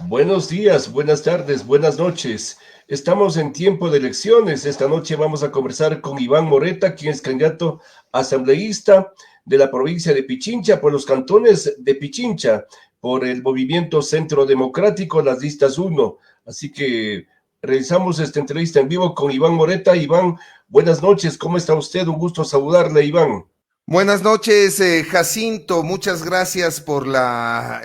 Buenos días, buenas tardes, buenas noches. Estamos en tiempo de elecciones. Esta noche vamos a conversar con Iván Moreta, quien es candidato asambleísta de la provincia de Pichincha por los cantones de Pichincha, por el movimiento Centro Democrático, las listas 1. Así que realizamos esta entrevista en vivo con Iván Moreta. Iván, buenas noches. ¿Cómo está usted? Un gusto saludarle, Iván. Buenas noches, Jacinto. Muchas gracias por la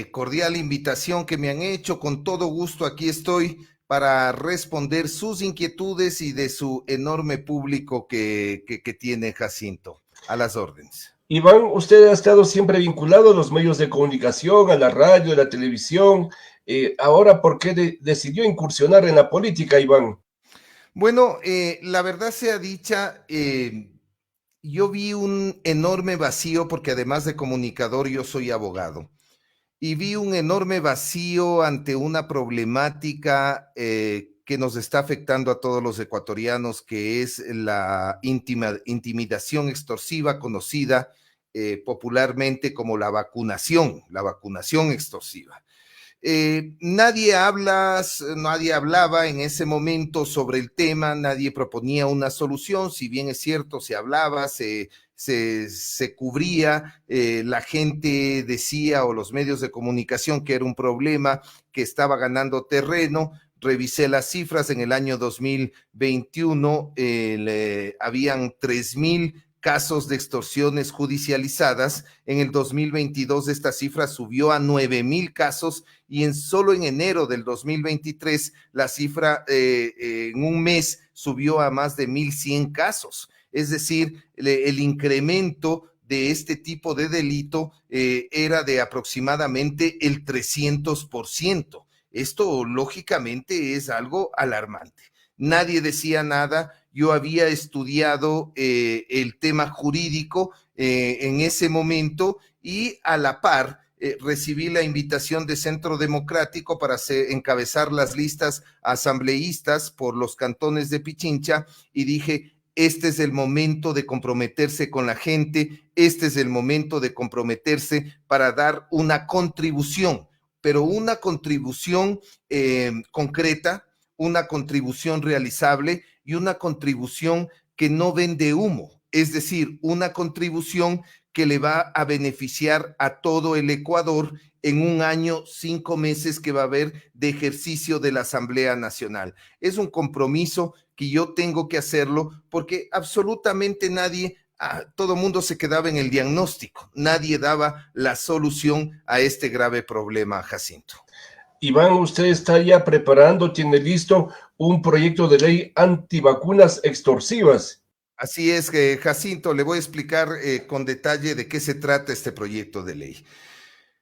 cordial invitación que me han hecho. Con todo gusto aquí estoy para responder sus inquietudes y de su enorme público que tiene Jacinto. A las órdenes. Iván, usted ha estado siempre vinculado a los medios de comunicación, a la radio, a la televisión. Ahora, ¿por qué decidió incursionar en la política, Iván? Bueno, la verdad sea dicha, yo vi un enorme vacío porque además de comunicador yo soy abogado. Y vi un enorme vacío ante una problemática que nos está afectando a todos los ecuatorianos, que es la intimidación extorsiva, conocida popularmente como la vacunación extorsiva. Nadie hablaba en ese momento sobre el tema, nadie proponía una solución, si bien es cierto, se hablaba, se cubría, la gente decía o los medios de comunicación que era un problema que estaba ganando terreno. Revisé las cifras en el año 2021, habían 3,000 casos de extorsiones judicializadas. En el 2022 esta cifra subió a 9,000 casos y solo en enero del 2023 la cifra en un mes subió a más de 1,100 casos. Es decir, el incremento de este tipo de delito era de aproximadamente el 300%. Esto lógicamente es algo alarmante. Nadie decía nada. Yo había estudiado el tema jurídico en ese momento y a la par recibí la invitación de Centro Democrático para encabezar las listas asambleístas por los cantones de Pichincha y dije, este es el momento de comprometerse con la gente, este es el momento de comprometerse para dar una contribución, pero una contribución concreta, una contribución realizable y una contribución que no vende humo, es decir, una contribución que le va a beneficiar a todo el Ecuador en un año, 5 meses que va a haber de ejercicio de la Asamblea Nacional. Es un compromiso que yo tengo que hacerlo porque absolutamente nadie, todo mundo se quedaba en el diagnóstico, nadie daba la solución a este grave problema, Jacinto. Iván, usted está ya preparando, tiene listo un proyecto de ley antivacunas extorsivas. Así es, Jacinto, le voy a explicar con detalle de qué se trata este proyecto de ley.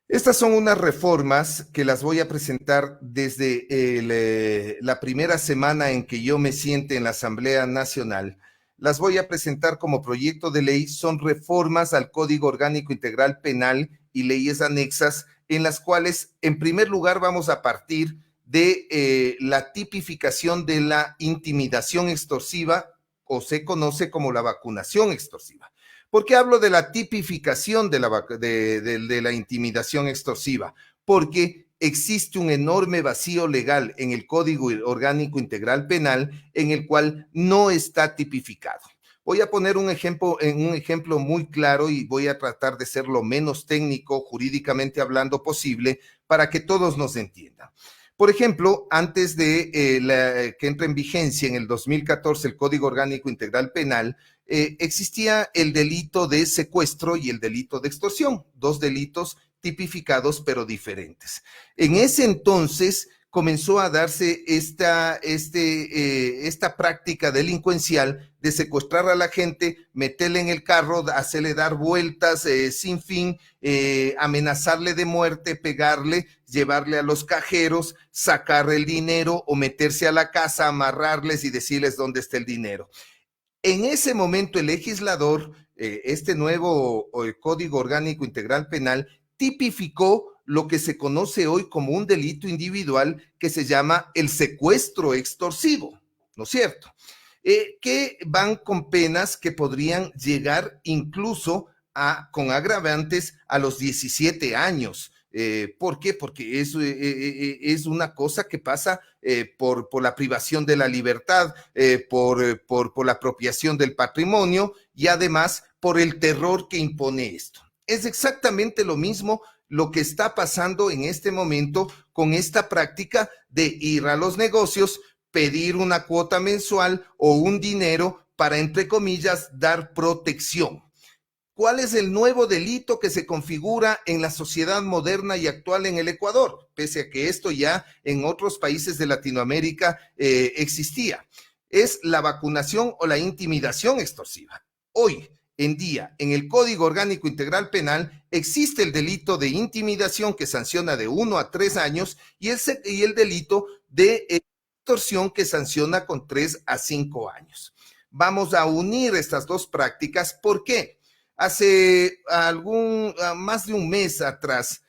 Estas son unas reformas que las voy a presentar desde la primera semana en que yo me siente en la Asamblea Nacional. Las voy a presentar como proyecto de ley. Son reformas al Código Orgánico Integral Penal y leyes anexas, en las cuales, en primer lugar, vamos a partir de la tipificación de la intimidación extorsiva, o se conoce como la vacunación extorsiva. ¿Por qué hablo de la tipificación de la intimidación extorsiva? Porque existe un enorme vacío legal en el Código Orgánico Integral Penal en el cual no está tipificado. Voy a poner un ejemplo muy claro y voy a tratar de ser lo menos técnico, jurídicamente hablando, posible para que todos nos entiendan. Por ejemplo, antes de que entre en vigencia en el 2014 el Código Orgánico Integral Penal, existía el delito de secuestro y el delito de extorsión, dos delitos tipificados pero diferentes. En ese entonces comenzó a darse esta práctica delincuencial de secuestrar a la gente, meterle en el carro, hacerle dar vueltas sin fin, amenazarle de muerte, pegarle, llevarle a los cajeros, sacar el dinero o meterse a la casa, amarrarles y decirles dónde está el dinero. En ese momento el legislador, este nuevo Código Orgánico Integral Penal, tipificó lo que se conoce hoy como un delito individual que se llama el secuestro extorsivo, ¿no es cierto? Que van con penas que podrían llegar incluso con agravantes a los 17 años. ¿Por qué? Porque es una cosa que pasa por la privación de la libertad, por la apropiación del patrimonio y además por el terror que impone esto. Es exactamente lo mismo lo que está pasando en este momento con esta práctica de ir a los negocios, pedir una cuota mensual o un dinero para, entre comillas, dar protección. ¿Cuál es el nuevo delito que se configura en la sociedad moderna y actual en el Ecuador? Pese a que esto ya en otros países de Latinoamérica existía. Es la vacunación o la intimidación extorsiva. Hoy en día, en el Código Orgánico Integral Penal, existe el delito de intimidación que sanciona de 1 a 3 años y el delito de extorsión que sanciona con 3 a 5 años. Vamos a unir estas dos prácticas. ¿Por qué? Hace más de un mes atrás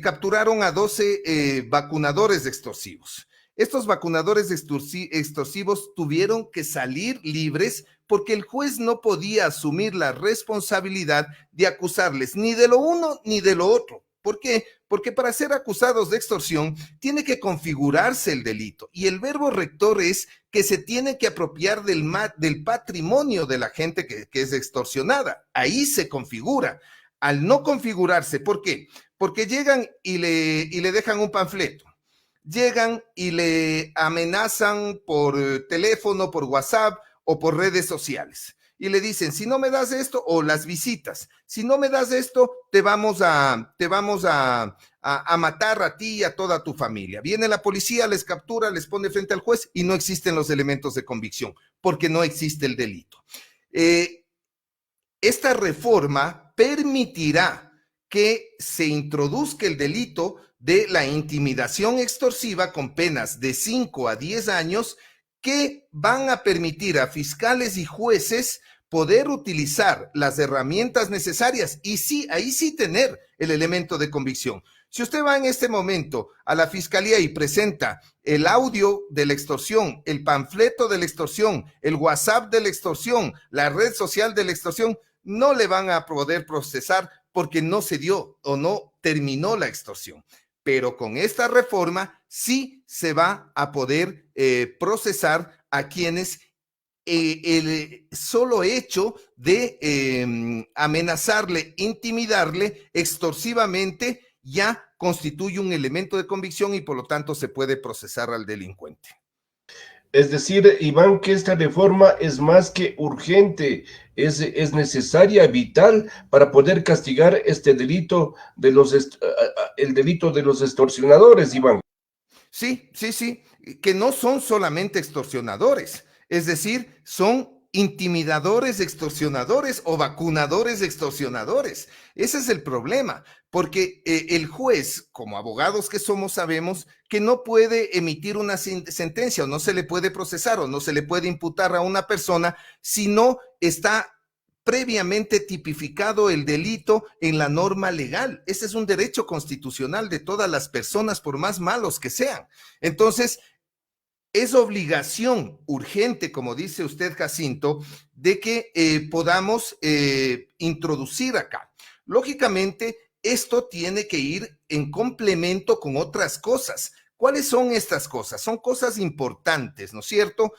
capturaron a 12 vacunadores extorsivos. Estos vacunadores extorsivos tuvieron que salir libres porque el juez no podía asumir la responsabilidad de acusarles ni de lo uno ni de lo otro. ¿Por qué? Porque para ser acusados de extorsión tiene que configurarse el delito y el verbo rector es que se tiene que apropiar del patrimonio de la gente que es extorsionada. Ahí se configura. Al no configurarse, ¿por qué? Porque llegan y le dejan un panfleto. Llegan y le amenazan por teléfono, por WhatsApp o por redes sociales. Y le dicen, si no me das esto, o las visitas, si no me das esto, te vamos a matar a ti y a toda tu familia. Viene la policía, les captura, les pone frente al juez y no existen los elementos de convicción, porque no existe el delito. Esta reforma permitirá que se introduzca el delito de la intimidación extorsiva con penas de 5 a 10 años que van a permitir a fiscales y jueces poder utilizar las herramientas necesarias y sí, ahí sí tener el elemento de convicción. Si usted va en este momento a la fiscalía y presenta el audio de la extorsión, el panfleto de la extorsión, el WhatsApp de la extorsión, la red social de la extorsión, no le van a poder procesar porque no se dio o no terminó la extorsión. Pero con esta reforma sí se va a poder procesar a quienes el solo hecho de amenazarle, intimidarle extorsivamente ya constituye un elemento de convicción y por lo tanto se puede procesar al delincuente. Es decir, Iván, que esta reforma es más que urgente, es necesaria, vital para poder castigar este delito de el delito de los extorsionadores, Iván. Sí, que no son solamente extorsionadores, es decir, son intimidadores extorsionadores o vacunadores extorsionadores. Ese es el problema, porque el juez, como abogados que somos, sabemos que no puede emitir una sentencia o no se le puede procesar o no se le puede imputar a una persona si no está previamente tipificado el delito en la norma legal. Ese es un derecho constitucional de todas las personas, por más malos que sean. Entonces, es obligación urgente, como dice usted, Jacinto, de que podamos introducir acá. Lógicamente, esto tiene que ir en complemento con otras cosas. ¿Cuáles son estas cosas? Son cosas importantes, ¿no es cierto?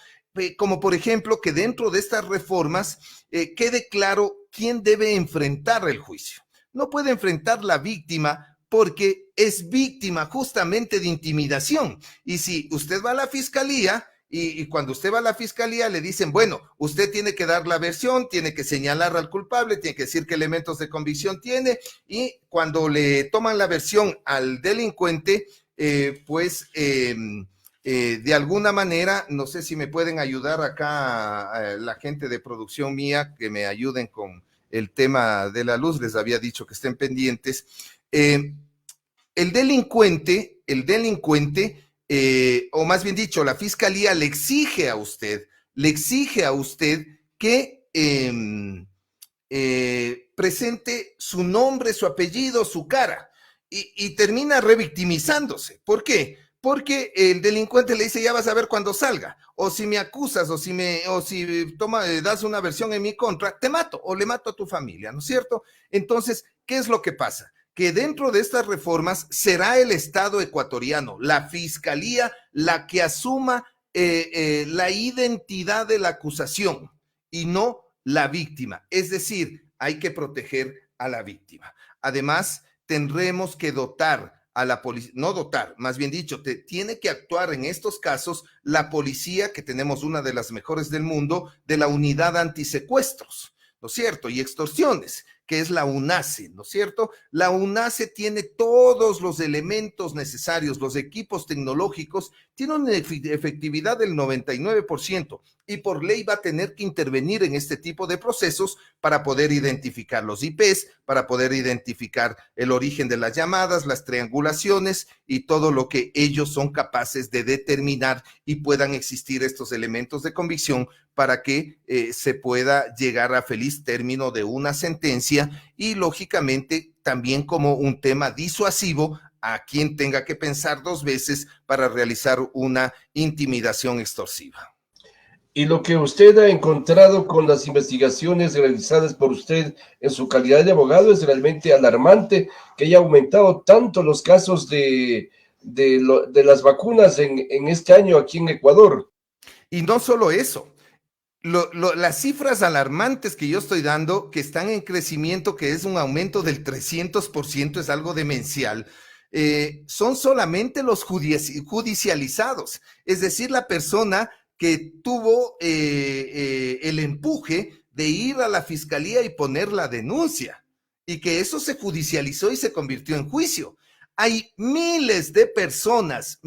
Como por ejemplo que dentro de estas reformas quede claro quién debe enfrentar el juicio. No puede enfrentar la víctima porque es víctima justamente de intimidación. Y si usted va a la fiscalía y cuando usted va a la fiscalía le dicen, bueno, usted tiene que dar la versión, tiene que señalar al culpable, tiene que decir qué elementos de convicción tiene y cuando le toman la versión al delincuente, de alguna manera, no sé si me pueden ayudar acá la gente de producción mía, que me ayuden con el tema de la luz, les había dicho que estén pendientes. El delincuente, o más bien dicho, la fiscalía le exige a usted que presente su nombre, su apellido, su cara, y termina revictimizándose. ¿Por qué? Porque el delincuente le dice, ya vas a ver cuando salga, o si me acusas, o si das una versión en mi contra, te mato, o le mato a tu familia, ¿no es cierto? Entonces, ¿qué es lo que pasa? que dentro de estas reformas será el Estado ecuatoriano, la Fiscalía, la que asuma la identidad de la acusación y no la víctima. Es decir, hay que proteger a la víctima. Además, tendremos que dotar a la policía, no dotar, más bien dicho, tiene que actuar en estos casos la policía, que tenemos una de las mejores del mundo, de la unidad antisecuestros, ¿no es cierto? Y extorsiones, que es la UNACE, ¿no es cierto? La UNACE tiene todos los elementos necesarios, los equipos tecnológicos, tiene una efectividad del 99% y por ley va a tener que intervenir en este tipo de procesos para poder identificar los IPs, para poder identificar el origen de las llamadas, las triangulaciones y todo lo que ellos son capaces de determinar y puedan existir estos elementos de convicción para que se pueda llegar a feliz término de una sentencia y lógicamente también como un tema disuasivo a quien tenga que pensar dos veces para realizar una intimidación extorsiva. Y lo que usted ha encontrado con las investigaciones realizadas por usted en su calidad de abogado es realmente alarmante, que haya aumentado tanto los casos de las vacunas en este año aquí en Ecuador. Y no solo eso. Las cifras alarmantes que yo estoy dando, que están en crecimiento, que es un aumento del 300%, es algo demencial, son solamente los judicializados, es decir, la persona que tuvo el empuje de ir a la fiscalía y poner la denuncia, y que eso se judicializó y se convirtió en juicio. Hay miles de personas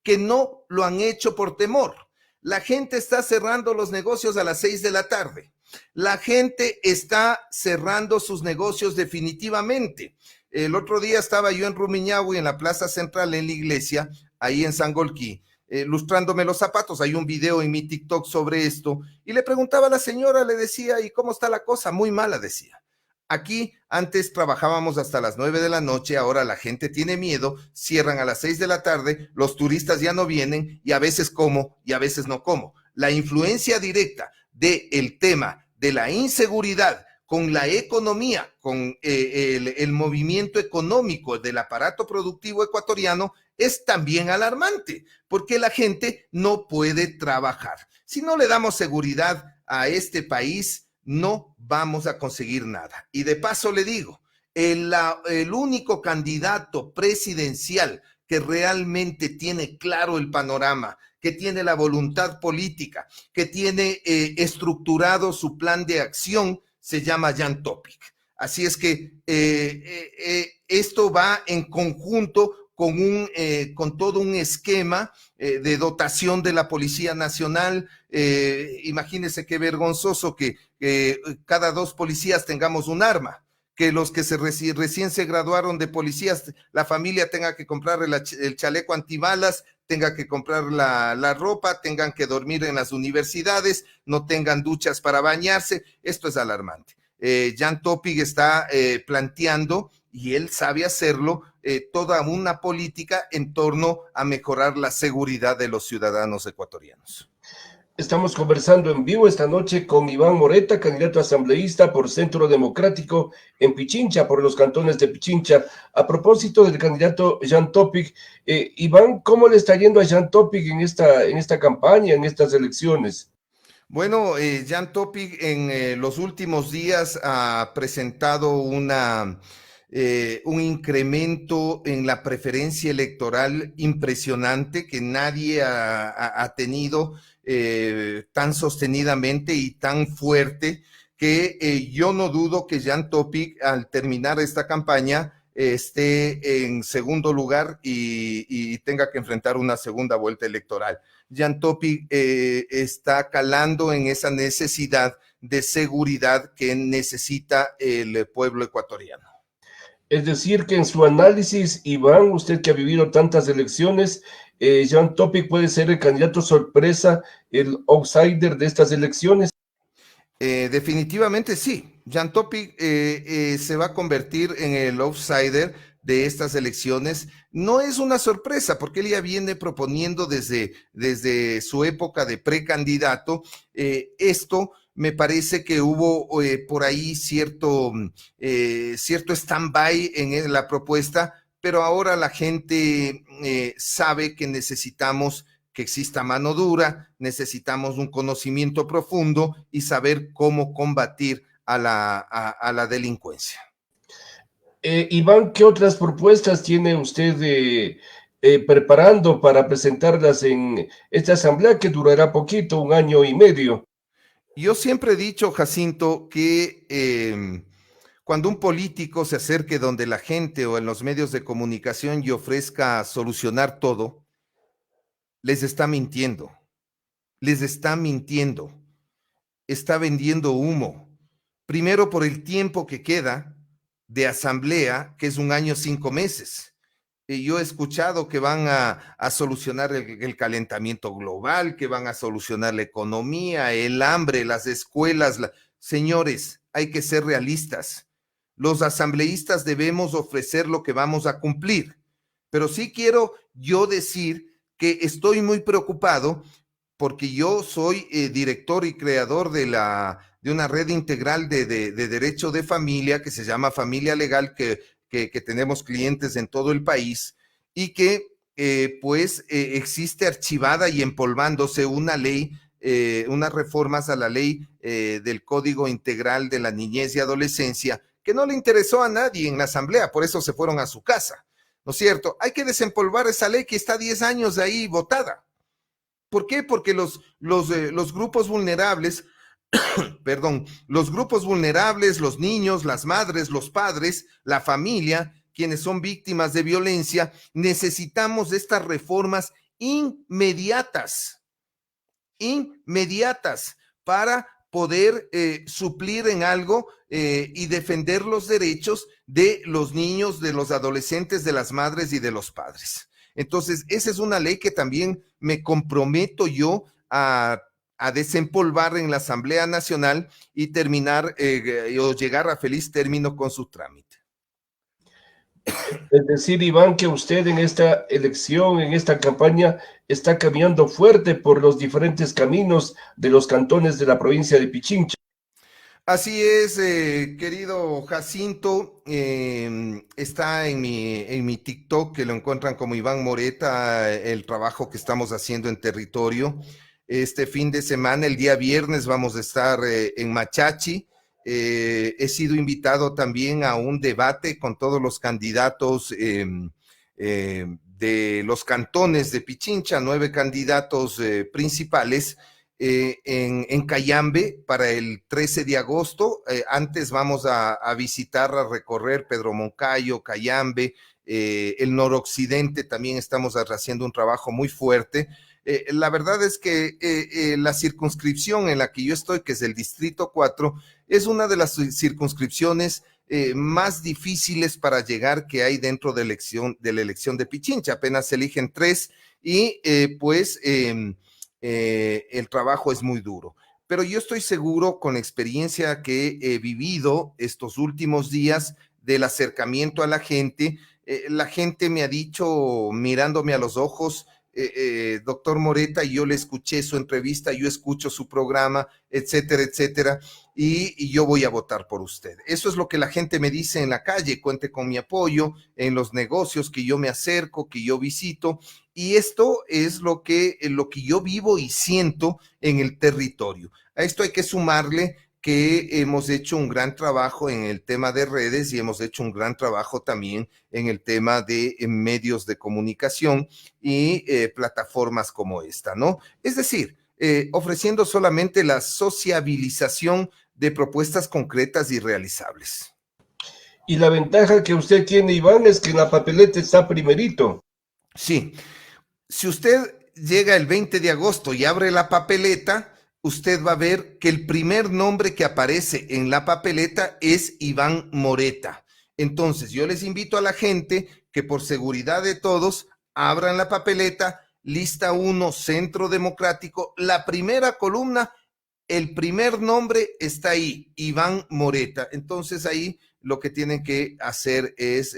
que no lo han hecho por temor. La gente está cerrando los negocios a las 6 de la tarde. La gente está cerrando sus negocios definitivamente. El otro día estaba yo en Rumiñahui, en la Plaza Central, en la iglesia, ahí en Sangolquí, lustrándome los zapatos. Hay un video en mi TikTok sobre esto. Y le preguntaba a la señora, le decía, ¿y cómo está la cosa? Muy mala, decía. Aquí antes trabajábamos hasta las 9 de la noche, ahora la gente tiene miedo, cierran a las 6 de la tarde, los turistas ya no vienen y a veces como y a veces no como. La influencia directa del tema de la inseguridad con la economía, con el movimiento económico del aparato productivo ecuatoriano es también alarmante, porque la gente no puede trabajar. Si no le damos seguridad a este país, no vamos a conseguir nada. Y de paso le digo, el único candidato presidencial que realmente tiene claro el panorama, que tiene la voluntad política, que tiene estructurado su plan de acción, se llama Jan Topic. Así es que esto va en conjunto con todo un esquema de dotación de la Policía Nacional. Imagínense qué vergonzoso que cada 2 policías tengamos un arma, que los que recién se graduaron de policías, la familia tenga que comprar el chaleco antibalas, tenga que comprar la ropa, tengan que dormir en las universidades, no tengan duchas para bañarse. Esto es alarmante. Jan Topic está planteando, y él sabe hacerlo, toda una política en torno a mejorar la seguridad de los ciudadanos ecuatorianos. Estamos conversando en vivo esta noche con Iván Moreta, candidato asambleísta por Centro Democrático en Pichincha, por los cantones de Pichincha. A propósito del candidato Jan Topic, Iván, ¿cómo le está yendo a Jan Topic en esta campaña, en estas elecciones? Bueno, Jan Topic en los últimos días ha presentado un incremento en la preferencia electoral impresionante que nadie ha tenido tan sostenidamente y tan fuerte, que yo no dudo que Jan Topic al terminar esta campaña esté en segundo lugar y tenga que enfrentar una segunda vuelta electoral. Jan Topic está calando en esa necesidad de seguridad que necesita el pueblo ecuatoriano. Es decir, que en su análisis, Iván, usted que ha vivido tantas elecciones, Jan Topic puede ser el candidato sorpresa, el outsider de estas elecciones. Definitivamente sí. Jan Topic se va a convertir en el outsider de estas elecciones. No es una sorpresa porque él ya viene proponiendo desde su época de precandidato esto me parece que hubo por ahí cierto stand-by en la propuesta, pero ahora la gente sabe que necesitamos que exista mano dura, necesitamos un conocimiento profundo y saber cómo combatir a la delincuencia. Iván, ¿qué otras propuestas tiene usted preparando para presentarlas en esta asamblea que durará poquito, 1 año y medio? Yo siempre he dicho, Jacinto, que cuando un político se acerque donde la gente o en los medios de comunicación y ofrezca solucionar todo, les está mintiendo, está vendiendo humo. Primero por el tiempo que queda de asamblea, que es 1 año 5 meses. Yo he escuchado que van a solucionar el calentamiento global, que van a solucionar la economía, el hambre, las escuelas. Señores, hay que ser realistas. Los asambleístas debemos ofrecer lo que vamos a cumplir. Pero sí quiero yo decir que estoy muy preocupado porque yo soy director y creador de una red integral de derecho de familia que se llama Familia Legal, que tenemos clientes en todo el país y que existe archivada y empolvándose una ley, unas reformas a la ley del Código Integral de la Niñez y Adolescencia que no le interesó a nadie en la asamblea, por eso se fueron a su casa, ¿no es cierto? Hay que desempolvar esa ley que está 10 años de ahí votada. ¿Por qué? Porque los grupos vulnerables, perdón, los grupos vulnerables, los niños, las madres, los padres, la familia, quienes son víctimas de violencia, necesitamos de estas reformas inmediatas para poder suplir en algo y defender los derechos de los niños, de los adolescentes, de las madres y de los padres. Entonces, esa es una ley que también me comprometo yo a desempolvar en la Asamblea Nacional y terminar o llegar a feliz término con su trámite. Es decir, Iván, que usted en esta elección, en esta campaña, está caminando fuerte por los diferentes caminos de los cantones de la provincia de Pichincha. Así es, querido Jacinto, está en mi TikTok, que lo encuentran como Iván Moreta, el trabajo que estamos haciendo en territorio. Este fin de semana, el día viernes, vamos a estar en Machachi. He sido invitado también a un debate con todos los candidatos de los cantones de Pichincha, 9 candidatos principales, en Cayambe para el 13 de agosto. Antes vamos a visitar, a recorrer Pedro Moncayo, Cayambe, el noroccidente también estamos haciendo un trabajo muy fuerte. La verdad es que la circunscripción en la que yo estoy, que es el Distrito 4, es una de las circunscripciones más difíciles para llegar que hay dentro de la elección de Pichincha. Apenas se eligen 3 y el trabajo es muy duro. Pero yo estoy seguro, con la experiencia que he vivido estos últimos días del acercamiento a la gente me ha dicho, mirándome a los ojos, doctor Moreta, yo le escuché su entrevista, yo escucho su programa, etcétera, etcétera, y yo voy a votar por usted. Eso es lo que la gente me dice en la calle, cuente con mi apoyo en los negocios que yo me acerco, que yo visito, y esto es lo que yo vivo y siento en el territorio. A esto hay que sumarle que hemos hecho un gran trabajo en el tema de redes y hemos hecho un gran trabajo también en el tema de medios de comunicación y plataformas como esta, ¿no? Es decir, ofreciendo solamente la sociabilización de propuestas concretas y realizables. Y la ventaja que usted tiene, Iván, es que en la papeleta está primerito. Sí, si usted llega el 20 de agosto y abre la papeleta, usted va a ver que el primer nombre que aparece en la papeleta es Iván Moreta. Entonces, yo les invito a la gente que por seguridad de todos abran la papeleta, lista 1, Centro Democrático, la primera columna, el primer nombre está ahí, Iván Moreta. Entonces ahí lo que tienen que hacer es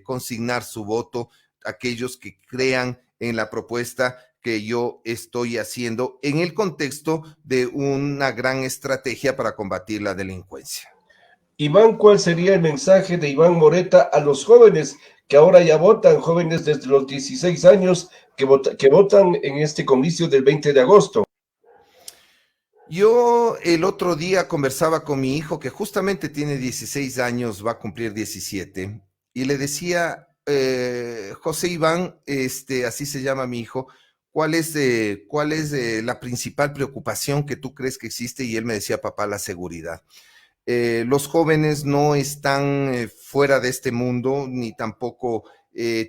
consignar su voto aquellos que crean en la propuesta que yo estoy haciendo en el contexto de una gran estrategia para combatir la delincuencia. Iván, ¿cuál sería el mensaje de Iván Moreta a los jóvenes que ahora ya votan, jóvenes desde los 16 años que votan en este comicio del 20 de agosto? Yo el otro día conversaba con mi hijo, que justamente tiene 16 años, va a cumplir 17, y le decía, José Iván, así se llama mi hijo, ¿cuál es la principal preocupación que tú crees que existe? Y él me decía, papá, la seguridad. Los jóvenes no están fuera de este mundo, ni tampoco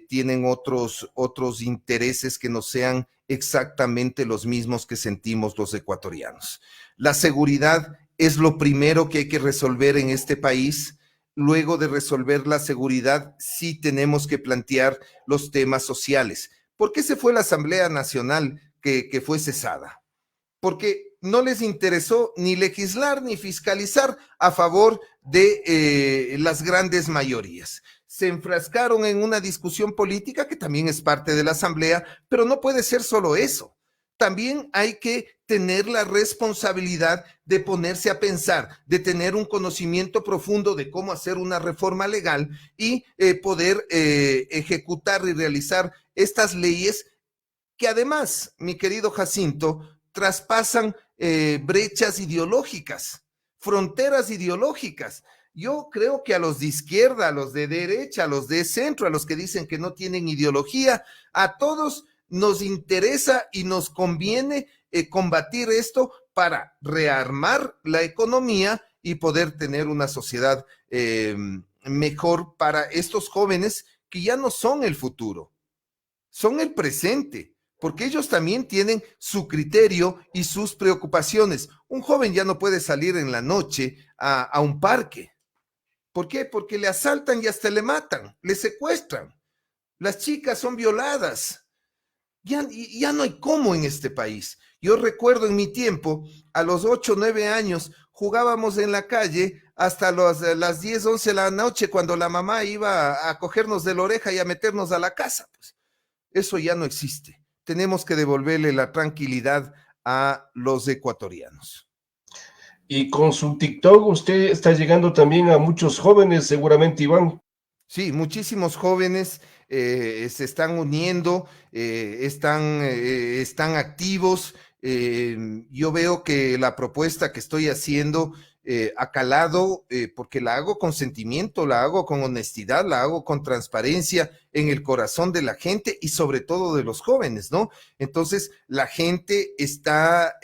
tienen otros intereses que no sean exactamente los mismos que sentimos los ecuatorianos. La seguridad es lo primero que hay que resolver en este país. Luego de resolver la seguridad, sí tenemos que plantear los temas sociales. ¿Por qué se fue la Asamblea Nacional que fue cesada? Porque no les interesó ni legislar ni fiscalizar a favor de las grandes mayorías. Se enfrascaron en una discusión política que también es parte de la Asamblea, pero no puede ser solo eso. También hay que tener la responsabilidad de ponerse a pensar, de tener un conocimiento profundo de cómo hacer una reforma legal y poder ejecutar y realizar estas leyes que además, mi querido Jacinto, traspasan brechas ideológicas, fronteras ideológicas. Yo creo que a los de izquierda, a los de derecha, a los de centro, a los que dicen que no tienen ideología, a todos nos interesa y nos conviene combatir esto para rearmar la economía y poder tener una sociedad mejor para estos jóvenes que ya no son el futuro, son el presente, porque ellos también tienen su criterio y sus preocupaciones. Un joven ya no puede salir en la noche a un parque. ¿Por qué? Porque le asaltan y hasta le matan, le secuestran. Las chicas son violadas. Ya no hay cómo en este país. Yo recuerdo en mi tiempo, a los 8 o 9 años, jugábamos en la calle hasta las 10, 11 de la noche, cuando la mamá iba a cogernos de la oreja y a meternos a la casa. Pues eso ya no existe. Tenemos que devolverle la tranquilidad a los ecuatorianos. Y con su TikTok usted está llegando también a muchos jóvenes, seguramente, Iván. Sí, muchísimos jóvenes se están uniendo, están activos. Yo veo que la propuesta que estoy haciendo ha calado, porque la hago con sentimiento, la hago con honestidad, la hago con transparencia en el corazón de la gente y sobre todo de los jóvenes, ¿no? Entonces, la gente está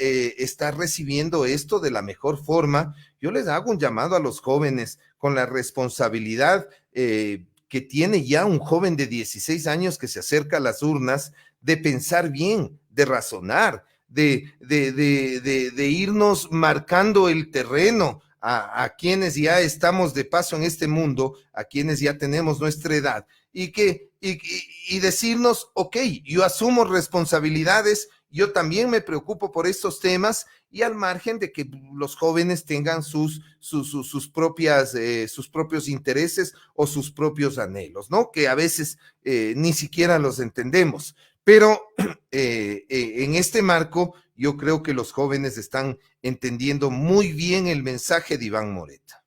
recibiendo esto de la mejor forma. Yo les hago un llamado a los jóvenes con la responsabilidad que tiene ya un joven de 16 años que se acerca a las urnas, de pensar bien, de razonar, de irnos marcando el terreno a quienes ya estamos de paso en este mundo, a quienes ya tenemos nuestra edad, y decirnos, ok, yo asumo responsabilidades, yo también me preocupo por estos temas, y al margen de que los jóvenes tengan sus propios intereses o sus propios anhelos, ¿no? Que a veces ni siquiera los entendemos. Pero en este marco, yo creo que los jóvenes están entendiendo muy bien el mensaje de Iván Moreta.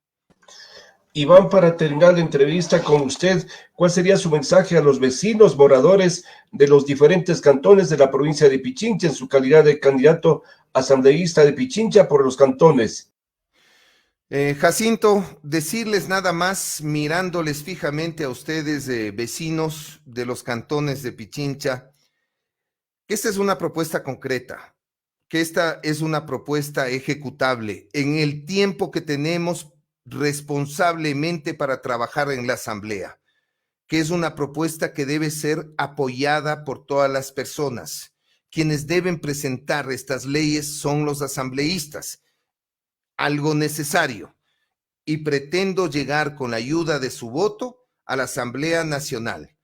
Iván, para terminar la entrevista con usted, ¿cuál sería su mensaje a los vecinos moradores de los diferentes cantones de la provincia de Pichincha en su calidad de candidato asambleísta de Pichincha por los cantones? Jacinto, decirles nada más, mirándoles fijamente a ustedes, vecinos de los cantones de Pichincha, que esta es una propuesta concreta, que esta es una propuesta ejecutable en el tiempo que tenemos responsablemente para trabajar en la asamblea, que es una propuesta que debe ser apoyada por todas las personas. Quienes deben presentar estas leyes son los asambleístas, algo necesario, y pretendo llegar con la ayuda de su voto a la Asamblea Nacional.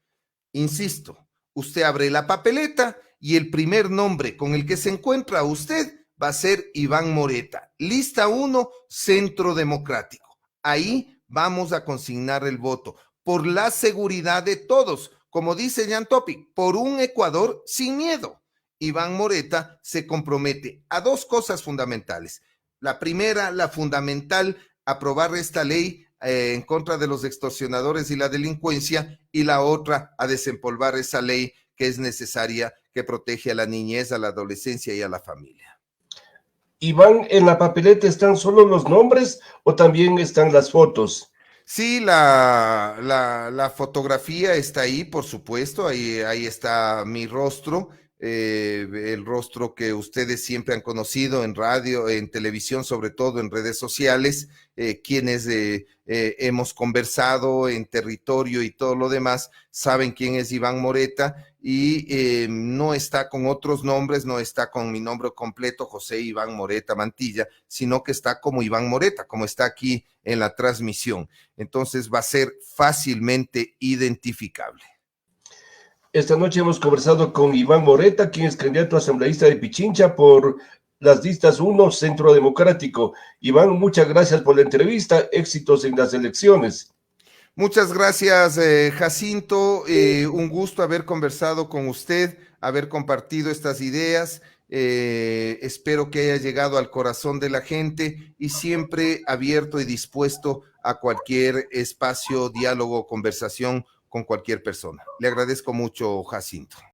Insisto, usted abre la papeleta y el primer nombre con el que se encuentra usted va a ser Iván Moreta. Lista 1, Centro Democrático. Ahí vamos a consignar el voto por la seguridad de todos. Como dice Jan Topic, por un Ecuador sin miedo. Iván Moreta se compromete a dos cosas fundamentales. La primera, la fundamental, aprobar esta ley en contra de los extorsionadores y la delincuencia, y la otra, a desempolvar esa ley que es necesaria, que protege a la niñez, a la adolescencia y a la familia. Iván, ¿en la papeleta están solo los nombres o también están las fotos? Sí, la fotografía está ahí, por supuesto, ahí está mi rostro, el rostro que ustedes siempre han conocido en radio, en televisión, sobre todo en redes sociales, quienes hemos conversado en territorio y todo lo demás, saben quién es Iván Moreta, y no está con otros nombres, no está con mi nombre completo, José Iván Moreta Mantilla, sino que está como Iván Moreta, como está aquí en la transmisión. Entonces va a ser fácilmente identificable. Esta noche hemos conversado con Iván Moreta, quien es candidato asambleísta de Pichincha por las listas 1, Centro Democrático. Iván, muchas gracias por la entrevista. Éxitos en las elecciones. Muchas gracias, Jacinto. Un gusto haber conversado con usted, haber compartido estas ideas. Espero que haya llegado al corazón de la gente y siempre abierto y dispuesto a cualquier espacio, diálogo, conversación con cualquier persona. Le agradezco mucho, Jacinto.